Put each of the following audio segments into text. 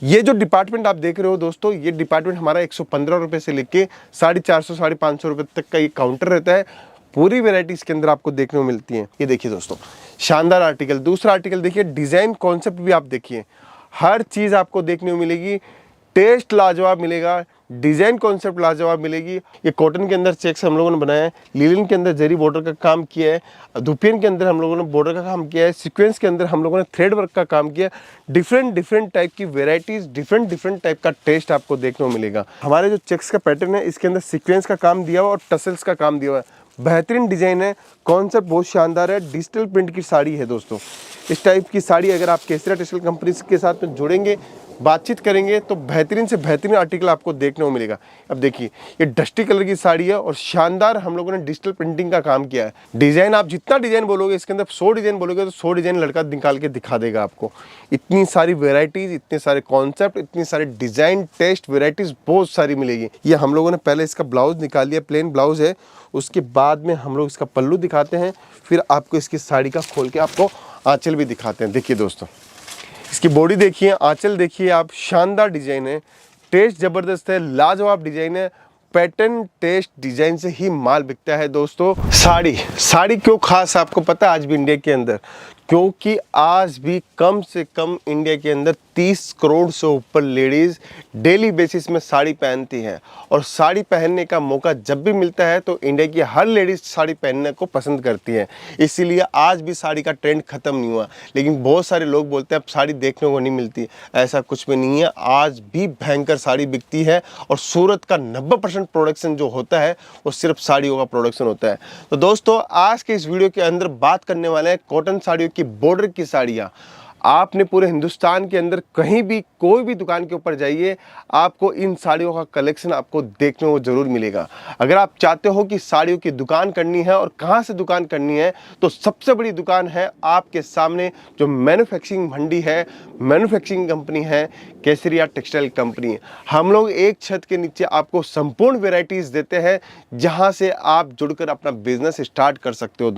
ये जो डिपार्टमेंट आप देख रहे हो दोस्तों, ये डिपार्टमेंट हमारा 115 रुपये से लेके 450 550 रुपये तक का ये काउंटर रहता है। पूरी वैरायटी इसके अंदर आपको देखने को मिलती है। ये देखिए दोस्तों, शानदार आर्टिकल। दूसरा आर्टिकल देखिए, डिज़ाइन कॉन्सेप्ट भी आप देखिए, हर चीज़ आपको देखने को मिलेगी। टेस्ट लाजवाब मिलेगा, डिज़ाइन कॉन्सेप्ट लाजवाब मिलेगी। ये कॉटन के अंदर चेक्स हम लोगों ने बनाया है, लीलन के अंदर जरी बॉर्डर का काम किया है, दुपियन के अंदर हम लोगों ने बॉर्डर का काम किया है, सीक्वेंस के अंदर हम लोगों ने थ्रेड वर्क का काम किया है। डिफरेंट टाइप की वेराइटीज़, डिफरेंट टाइप का टेस्ट आपको देखने को मिलेगा। हमारे जो चेक्स का पैटर्न है, इसके अंदर सीक्वेंस का काम दिया हुआ और टसल्स का काम दिया हुआ है। बेहतरीन डिज़ाइन है, कॉन्सेप्ट बहुत शानदार है। डिजिटल प्रिंट की साड़ी है दोस्तों। इस टाइप की साड़ी अगर आप केसरिया टेक्सटाइल कंपनी के साथ में जुड़ेंगे, बातचीत करेंगे, तो बेहतरीन से बेहतरीन आर्टिकल आपको देखने को मिलेगा। अब देखिए, ये डस्टी कलर की साड़ी है और शानदार हम लोगों ने डिजिटल प्रिंटिंग का काम किया है। डिज़ाइन आप जितना डिज़ाइन बोलोगे, इसके अंदर 100 डिज़ाइन बोलोगे तो 100 डिज़ाइन लड़का निकाल के दिखा देगा आपको। इतनी सारी वेराइटीज़, इतने सारे कॉन्सेप्ट, इतनी सारे डिज़ाइन, टेस्ट, वेराइटीज़ बहुत सारी मिलेगी। ये हम लोगों ने पहले इसका ब्लाउज निकाल लिया, प्लेन ब्लाउज है। उसके बाद में हम लोग इसका पल्लू दिखाते हैं, फिर आपको इसकी साड़ी का खोल के आपको आंचल भी दिखाते हैं। देखिए दोस्तों, इसकी बॉडी देखिए, आंचल देखिए आप, शानदार डिजाइन है, टेस्ट जबरदस्त है, लाजवाब डिजाइन है। पैटर्न, टेस्ट, डिजाइन से ही माल बिकता है दोस्तों। साड़ी क्यों खास आपको पता है आज भी इंडिया के अंदर? क्योंकि आज भी कम से कम इंडिया के अंदर 30 करोड़ से ऊपर लेडीज़ डेली बेसिस में साड़ी पहनती हैं, और साड़ी पहनने का मौका जब भी मिलता है तो इंडिया की हर लेडीज़ साड़ी पहनने को पसंद करती है। इसीलिए आज भी साड़ी का ट्रेंड ख़त्म नहीं हुआ। लेकिन बहुत सारे लोग बोलते हैं अब साड़ी देखने को नहीं मिलती, ऐसा कुछ भी नहीं है। आज भी भयंकर साड़ी बिकती है, और सूरत का 90% प्रोडक्शन जो होता है वो सिर्फ साड़ियों का प्रोडक्शन होता है। तो दोस्तों, आज के इस वीडियो के अंदर बात करने वाले हैं कॉटन साड़ियों की, बॉर्डर की साड़ियाँ। आपने पूरे हिंदुस्तान के अंदर कहीं भी कोई भी दुकान के ऊपर जाइए, आपको इन साड़ियों का कलेक्शन आपको देखने को जरूर मिलेगा। अगर आप चाहते हो कि साड़ियों की दुकान करनी है और कहां से दुकान करनी है, तो सबसे बड़ी दुकान है आपके सामने जो मैन्युफैक्चरिंग मंडी है, मैन्युफैक्चरिंग कंपनी है, केसरिया टेक्सटाइल कंपनी। हम लोग एक छत के नीचे आपको संपूर्ण वेराइटीज़ देते हैं, जहां से आप जुड़कर अपना बिजनेस स्टार्ट कर सकते हो।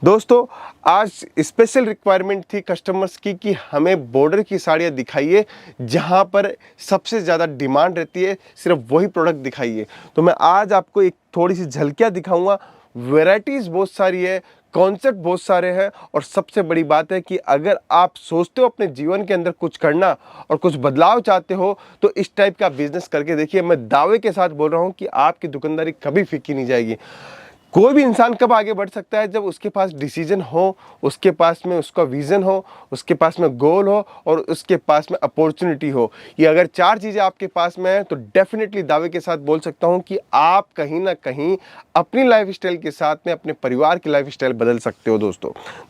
दोस्तों आज स्पेशल रिक्वायरमेंट थी कस्टमर्स की हमें बॉर्डर की साड़ियाँ दिखाइए, जहां पर सबसे ज़्यादा डिमांड रहती है, सिर्फ वही प्रोडक्ट दिखाइए। तो मैं आज आपको एक थोड़ी सी झलकियाँ दिखाऊंगा। वैरायटीज़ बहुत सारी है, कॉन्सेप्ट बहुत सारे हैं, और सबसे बड़ी बात है कि अगर आप सोचते हो अपने जीवन के अंदर कुछ करना और कुछ बदलाव चाहते हो, तो इस टाइप का बिजनेस करके देखिए। मैं दावे के साथ बोल रहा हूँ कि आपकी दुकानदारी कभी फीकी नहीं जाएगी। कोई भी इंसान कब आगे बढ़ सकता है? जब उसके पास डिसीजन हो, उसके पास में उसका विज़न हो, उसके पास में गोल हो, और उसके पास में अपॉर्चुनिटी हो। ये अगर 4 चीज़ें आपके पास में है, तो डेफिनेटली दावे के साथ बोल सकता हूँ कि आप कहीं ना कहीं अपनी लाइफस्टाइल के साथ में अपने परिवार की लाइफस्टाइल बदल सकते हो।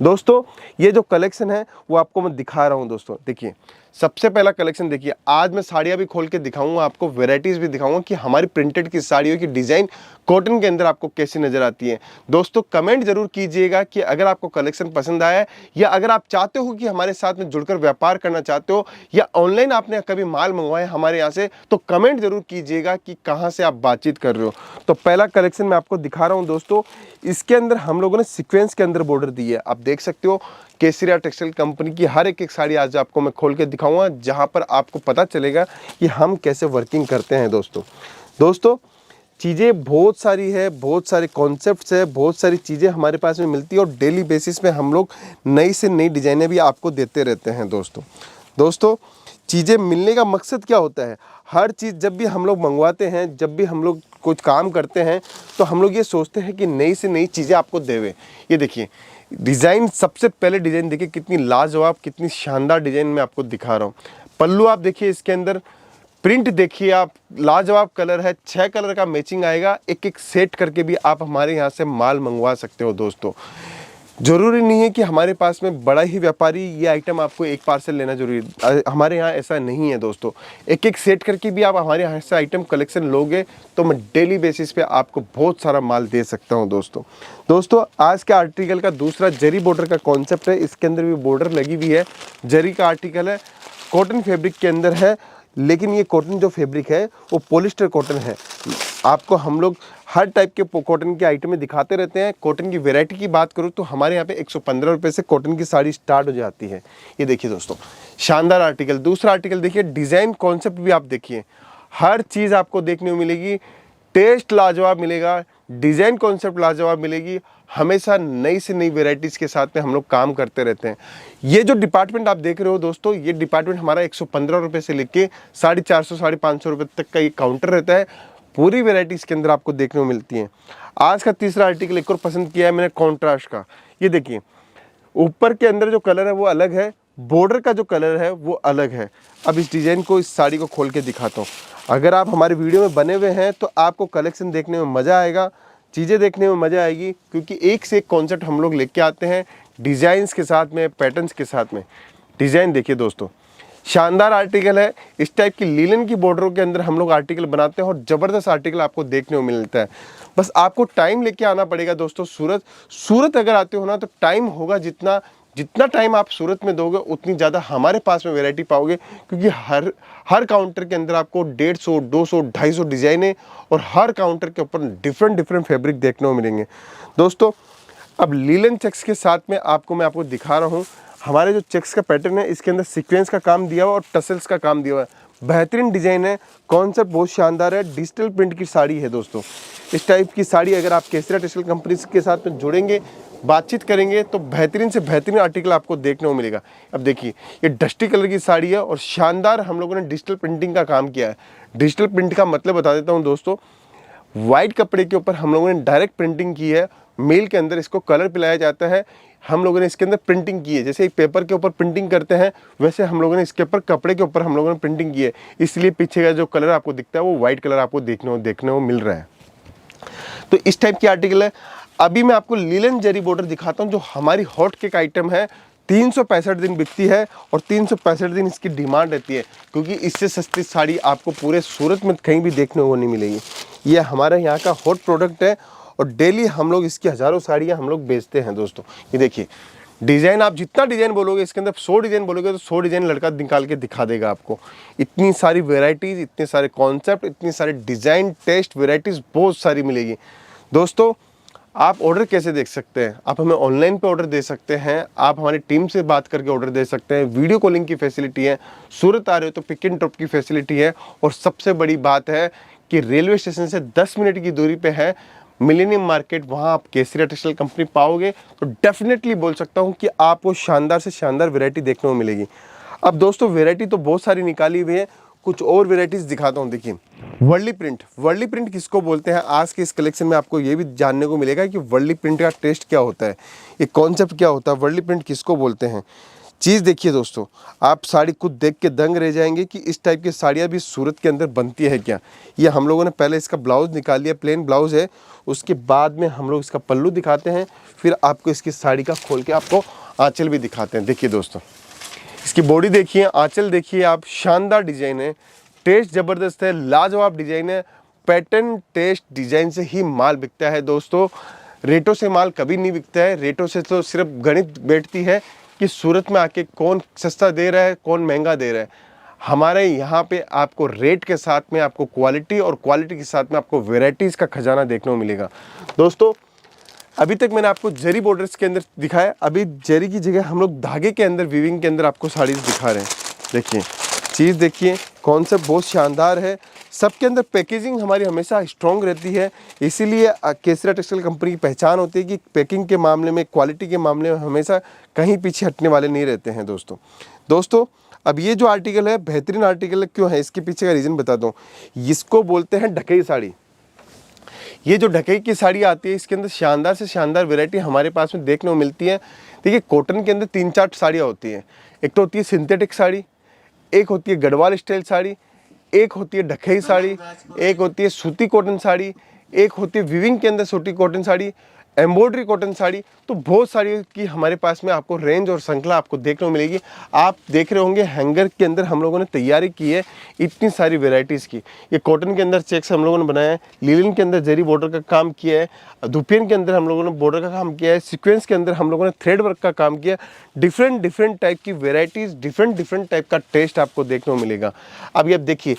दोस्तों ये जो कलेक्शन है वो आपको मैं दिखा रहा हूँ। दोस्तों देखिए, सबसे पहला कलेक्शन देखिए। आज मैं साड़ियाँ भी खोल के दिखाऊंगा आपको, वेराइटीज़ भी दिखाऊंगा कि हमारी प्रिंटेड की साड़ियों की डिज़ाइन कॉटन के अंदर आपको कैसी नज़र आती है। दोस्तों कमेंट जरूर कीजिएगा कि अगर आपको कलेक्शन पसंद आया है, या अगर आप चाहते हो कि हमारे साथ में जुड़कर व्यापार करना चाहते हो, या ऑनलाइन आपने कभी माल मंगवाया हमारे यहाँ से, तो कमेंट जरूर कीजिएगा कि कहाँ से आप बातचीत कर रहे हो। तो पहला कलेक्शन मैं आपको दिखा रहा हूँ दोस्तों। इसके अंदर हम लोगों ने सीक्वेंस के अंदर बॉर्डर दी है। आप देख सकते हो, केसरिया टेक्सटाइल कंपनी की हर एक साड़ी आज आपको मैं खोल के दिखाऊंगा, जहां पर आपको पता चलेगा कि हम कैसे वर्किंग करते हैं। दोस्तों चीज़ें बहुत सारी है, बहुत सारे कॉन्सेप्ट्स है, बहुत सारी चीज़ें हमारे पास में मिलती है, और डेली बेसिस पे हम लोग नई से नई डिज़ाइनें भी आपको देते रहते हैं। दोस्तों चीज़ें मिलने का मकसद क्या होता है? हर चीज़ जब भी हम लोग मंगवाते हैं, जब भी हम लोग कुछ काम करते हैं, तो हम लोग ये सोचते हैं कि नई से नई चीज़ें आपको देवे। ये देखिए डिज़ाइन, सबसे पहले डिज़ाइन देखिए कितनी लाजवाब, कितनी शानदार डिज़ाइन मैं आपको दिखा रहा हूँ। पल्लू आप देखिए, इसके अंदर प्रिंट देखिए आप, लाजवाब कलर है, 6 कलर का मैचिंग आएगा। एक सेट करके भी आप हमारे यहाँ से माल मंगवा सकते हो। दोस्तों ज़रूरी नहीं है कि हमारे पास में बड़ा ही व्यापारी ये आइटम आपको एक पार्सल लेना जरूरी है, हमारे यहाँ ऐसा नहीं है। दोस्तों एक सेट करके भी आप हमारे यहाँ से आइटम कलेक्शन लोगे, तो मैं डेली बेसिस पे आपको बहुत सारा माल दे सकता हूँ। दोस्तों आज के आर्टिकल का दूसरा जरी बॉर्डर का कॉन्सेप्ट है। इसके अंदर भी बॉर्डर लगी हुई है, जरी का आर्टिकल है, कॉटन फैब्रिक के अंदर है। लेकिन ये कॉटन जो फैब्रिक है वो पॉलिस्टर कॉटन है। आपको हम लोग हर टाइप के कॉटन के आइटम में दिखाते रहते हैं। कॉटन की वैरायटी की बात करूँ तो हमारे यहाँ पे 115 रुपये से कॉटन की साड़ी स्टार्ट हो जाती है। ये देखिए दोस्तों, शानदार आर्टिकल। दूसरा आर्टिकल देखिए, डिज़ाइन कॉन्सेप्ट भी आप देखिए, हर चीज़ आपको देखने को मिलेगी। टेस्ट लाजवाब मिलेगा, डिज़ाइन कॉन्सेप्ट लाजवाब मिलेगी। हमेशा नई से नई वेराइटीज़ के साथ में हम लोग काम करते रहते हैं। ये जो डिपार्टमेंट आप देख रहे हो दोस्तों, ये डिपार्टमेंट हमारा 115 रुपये से लेके 450 550 रुपये तक का ये काउंटर रहता है। पूरी वेराइटी इसके अंदर आपको देखने को मिलती हैं। आज का तीसरा आर्टिकल एक और पसंद किया है मैंने, कॉन्ट्रास्ट का। ये देखिए, ऊपर के अंदर जो कलर है वो अलग है, बॉर्डर का जो कलर है वो अलग है। अब इस डिज़ाइन को, इस साड़ी को खोल के दिखाता हूँ। अगर आप हमारे वीडियो में बने हुए हैं तो आपको कलेक्शन देखने में मज़ा आएगा, चीज़ें देखने में मज़ा आएगी, क्योंकि एक से एक कॉन्सेप्ट हम लोग लेके आते हैं डिज़ाइंस के साथ में, पैटर्न्स के साथ में। डिज़ाइन देखिए दोस्तों, शानदार आर्टिकल है। इस टाइप की लीलन की बॉर्डरों के अंदर हम लोग आर्टिकल बनाते हैं और ज़बरदस्त आर्टिकल आपको देखने को मिलता है। बस आपको टाइम लेके आना पड़ेगा दोस्तों। सूरत अगर आते हो ना तो टाइम होगा, जितना टाइम आप सूरत में दोगे उतनी ज़्यादा हमारे पास में वैरायटी पाओगे, क्योंकि हर काउंटर के अंदर आपको 150, 200, 250 डिज़ाइनें और हर काउंटर के ऊपर डिफरेंट फैब्रिक देखने को मिलेंगे दोस्तों। अब लीलन चेक्स के साथ में मैं आपको दिखा रहा हूँ। हमारे जो चेक्स का पैटर्न है, इसके अंदर सीक्वेंस का काम दिया हुआ और टसल्स का काम दिया हुआ है। बेहतरीन डिज़ाइन है, कॉन्सेप्ट बहुत शानदार है। डिजिटल प्रिंट की साड़ी है दोस्तों। इस टाइप की साड़ी अगर आप केसरिया टेक्सटाइल कंपनी के साथ में जुड़ेंगे, बातचीत करेंगे, तो बेहतरीन से बेहतरीन आर्टिकल आपको देखने को मिलेगा। अब देखिए, ये डस्टी कलर की साड़ी है और शानदार हम लोगों ने डिजिटल प्रिंटिंग का काम किया है। डिजिटल प्रिंट का मतलब बता देता हूँ दोस्तों, वाइट कपड़े के ऊपर हम लोगों ने डायरेक्ट प्रिंटिंग की है। मेल के अंदर इसको कलर पिलाया जाता है। हम लोगों ने इसके अंदर प्रिंटिंग की है, जैसे एक पेपर के ऊपर प्रिंटिंग करते हैं वैसे हम लोगों ने इसके ऊपर, कपड़े के ऊपर हम लोगों ने प्रिंटिंग की है। इसलिए पीछे का जो कलर आपको दिखता है वो वाइट कलर आपको देखने को मिल रहा है। तो इस टाइप की आर्टिकल है। अभी मैं आपको लीलन जरी बॉर्डर दिखाता हूँ, जो हमारी हॉट केक आइटम है। 365 दिन बिकती है और 365 दिन इसकी डिमांड रहती है, क्योंकि इससे सस्ती साड़ी आपको पूरे सूरत में कहीं भी देखने को नहीं मिलेगी। ये हमारे यहाँ का हॉट प्रोडक्ट है और डेली हम लोग इसकी हज़ारों साड़ियाँ हम लोग बेचते हैं दोस्तों। ये देखिए डिज़ाइन, आप जितना डिज़ाइन बोलोगे इसके अंदर 100 डिज़ाइन बोलोगे तो 100 डिज़ाइन लड़का निकाल के दिखा देगा आपको। इतनी सारी वेराइटीज़, इतने सारे कॉन्सेप्ट, इतनी सारे डिज़ाइन, टेस्ट, वेराइटीज़ बहुत सारी मिलेगी दोस्तों। आप ऑर्डर कैसे देख सकते हैं? आप हमें ऑनलाइन पे ऑर्डर दे सकते हैं, आप हमारी टीम से बात करके ऑर्डर दे सकते हैं। वीडियो कॉलिंग की फैसिलिटी है, सूरत आ रहे हो तो पिक एंड ड्रॉप की फैसिलिटी है। और सबसे बड़ी बात है कि रेलवे स्टेशन से 10 मिनट की दूरी पे है मिलेनियम मार्केट, वहाँ आप केसरिया टेक्सटाइल कंपनी पाओगे। तो डेफिनेटली बोल सकता हूँ कि आपको शानदार से शानदार वैरायटी देखने को मिलेगी। अब दोस्तों वैरायटी तो बहुत सारी निकाली हुई है, कुछ और वेराइटीज़ दिखाता हूँ। देखिए वर्ली प्रिंट किसको बोलते हैं, आज के इस कलेक्शन में आपको ये भी जानने को मिलेगा कि वर्ली प्रिंट का टेस्ट क्या होता है, ये कॉन्सेप्ट क्या होता है, वर्ली प्रिंट किसको बोलते हैं। चीज़ देखिए दोस्तों, आप साड़ी खुद देख के दंग रह जाएंगे कि इस टाइप की साड़ियाँ भी सूरत के अंदर बनती है क्या। ये हम लोगों ने पहले इसका ब्लाउज़ निकाल लिया, प्लेन ब्लाउज़ है, उसके बाद में हम लोग इसका पल्लू दिखाते हैं, फिर आपको इसकी साड़ी का खोल के आपको आंचल भी दिखाते हैं। देखिए दोस्तों, इसकी बॉडी देखिए, आंचल देखिए आप, शानदार डिज़ाइन है, टेस्ट ज़बरदस्त है, लाजवाब डिज़ाइन है। पैटर्न, टेस्ट, डिज़ाइन से ही माल बिकता है दोस्तों। रेटों से माल कभी नहीं बिकता है। रेटों से तो सिर्फ गणित बैठती है कि सूरत में आके कौन सस्ता दे रहा है, कौन महंगा दे रहा है। हमारे यहाँ पे आपको रेट के साथ में आपको क्वालिटी, और क्वालिटी के साथ में आपको वेराइटीज़ का खजाना देखने को मिलेगा दोस्तों। अभी तक मैंने आपको जरी बॉर्डर्स के अंदर दिखाया, अभी जरी की जगह हम लोग धागे के अंदर, वीविंग के अंदर आपको साड़ीज़ दिखा रहे हैं। देखिए चीज़ देखिए, कॉन्सेप्ट बहुत शानदार है। सबके अंदर पैकेजिंग हमारी हमेशा स्ट्रॉन्ग रहती है, इसीलिए केसरिया टेक्सटाइल कंपनी की पहचान होती है कि पैकिंग के मामले में, क्वालिटी के मामले में हमेशा कहीं पीछे हटने वाले नहीं रहते हैं दोस्तों। अब ये जो आर्टिकल है बेहतरीन आर्टिकल है, क्यों है इसके पीछे का रीज़न बता दूँ। इसको बोलते हैं ढकई साड़ी। ये जो ढकई की साड़ी आती है, इसके अंदर शानदार से शानदार वैरायटी हमारे पास में देखने को मिलती है। देखिए कॉटन के अंदर 3-4 साड़ियाँ होती हैं। एक तो होती है सिंथेटिक साड़ी, एक होती है गढ़वाल स्टाइल साड़ी, एक होती है ढकई साड़ी, एक होती है सूती कॉटन साड़ी, एक होती है विविंग के अंदर सूती cotton sari, embroidery cotton sari, तो बहुत सारी की हमारे पास में आपको रेंज और श्रृंखला आपको देखने को मिलेगी। आप देख रहे होंगे हैंगर के अंदर हम लोगों ने तैयारी की है इतनी सारी वेराइटीज़ की। ये कॉटन के अंदर चेक्स हम लोगों ने बनाया है, लिनन के अंदर जरी बॉर्डर का काम किया है, दुपियन के अंदर हम लोगों ने बॉर्डर का काम किया है, सीक्वेंस के अंदर हम लोगों ने थ्रेड वर्क का काम किया है। डिफरेंट टाइप की वेराइटीज़, डिफरेंट टाइप का टेस्ट आपको देखने को मिलेगा। अभी आप देखिए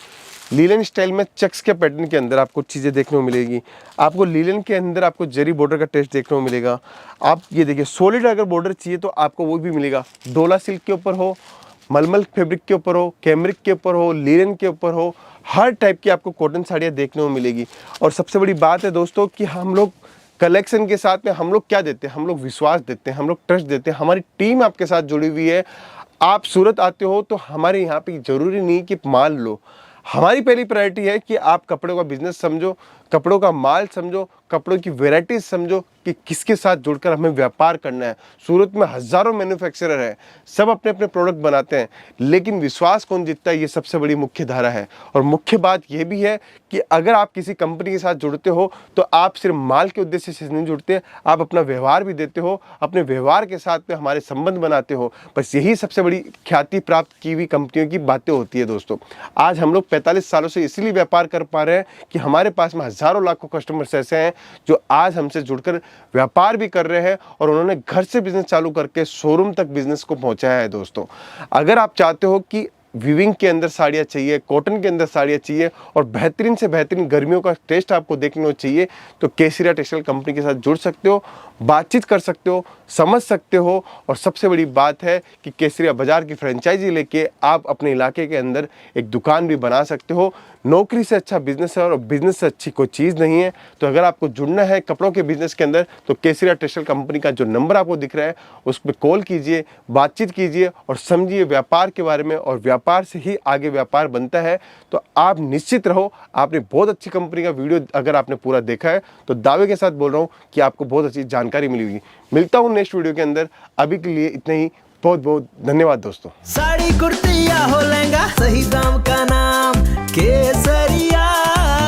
लीलन स्टाइल में चेक्स के पैटर्न के अंदर आपको चीज़ें देखने को मिलेगी। आपको लीलन के अंदर आपको जरी बॉर्डर का टेस्ट देखने को मिलेगा। आप ये देखिए सॉलिड अगर बॉर्डर चाहिए तो आपको वो भी मिलेगा, डोला सिल्क के ऊपर हो, मलमल फैब्रिक के ऊपर हो, कैमरिक के ऊपर हो, लीलन के ऊपर हो, हर टाइप की आपको कॉटन साड़ियाँ देखने को मिलेगी। और सबसे बड़ी बात है दोस्तों कि हम लोग कलेक्शन के साथ में हम लोग क्या देते हैं, हम लोग विश्वास देते हैं, हम लोग ट्रस्ट देते हैं। हमारी टीम आपके साथ जुड़ी हुई है। आप सूरत आते हो तो हमारे यहाँ पे ज़रूरी नहीं कि माल लो, हमारी पहली प्रायोरिटी है कि आप कपड़ों का बिजनेस समझो, कपड़ों का माल समझो, कपड़ों की वैरायटीज समझो कि किसके साथ जुड़कर हमें व्यापार करना है। सूरत में हज़ारों मैन्युफैक्चरर है, सब अपने अपने प्रोडक्ट बनाते हैं, लेकिन विश्वास कौन जीतता है ये सबसे बड़ी मुख्य धारा है। और मुख्य बात ये भी है कि अगर आप किसी कंपनी के साथ जुड़ते हो तो आप सिर्फ माल के उद्देश्य से नहीं जुड़ते, आप अपना व्यवहार भी देते हो, अपने व्यवहार के साथ में हमारे संबंध बनाते हो। बस यही सबसे बड़ी ख्याति प्राप्त की हुई कंपनियों की बातें होती है दोस्तों। आज हम लोग 45 सालों से इसलिए व्यापार कर पा रहे हैं कि हमारे पास में हज़ारों लाखों कस्टमर्स ऐसे हैं जो आज हमसे जुड़कर व्यापार भी कर रहे हैं और उन्होंने घर से बिजनेस चालू करके शोरूम तक बिजनेस को पहुंचाया है दोस्तों। अगर आप चाहते हो कि वीविंग के अंदर साड़ियाँ चाहिए, कॉटन के अंदर साड़ियाँ चाहिए और बेहतरीन से बेहतरीन गर्मियों का टेस्ट आपको देखने को चाहिए तो केसरिया टेक्सटाइल कंपनी के साथ जुड़ सकते हो, बातचीत कर सकते हो, समझ सकते हो। और सबसे बड़ी बात है कि केसरिया बाजार की फ्रेंचाइजी लेके आप अपने इलाके के अंदर एक दुकान भी बना सकते हो। नौकरी से अच्छा बिजनेस है और बिजनेस से अच्छी कोई चीज़ नहीं है। तो अगर आपको जुड़ना है कपड़ों के बिजनेस के अंदर तो केसरिया टेक्सटाइल कंपनी का जो नंबर आपको दिख रहा है उस पर कॉल कीजिए, बातचीत कीजिए और समझिए व्यापार के बारे में। और व्यापार से ही आगे व्यापार बनता है। तो आप निश्चित रहो, आपने बहुत अच्छी कंपनी का वीडियो अगर आपने पूरा देखा है तो दावे के साथ बोल रहा हूँ कि आपको बहुत अच्छी जानकारी मिली होगी। मिलता हूँ नेक्स्ट वीडियो के अंदर, अभी के लिए इतना ही। बहुत बहुत धन्यवाद दोस्तों। साड़ी कुर्ती या हो लहंगा, सही दाम का नाम केसरिया,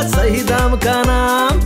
सही दाम का नाम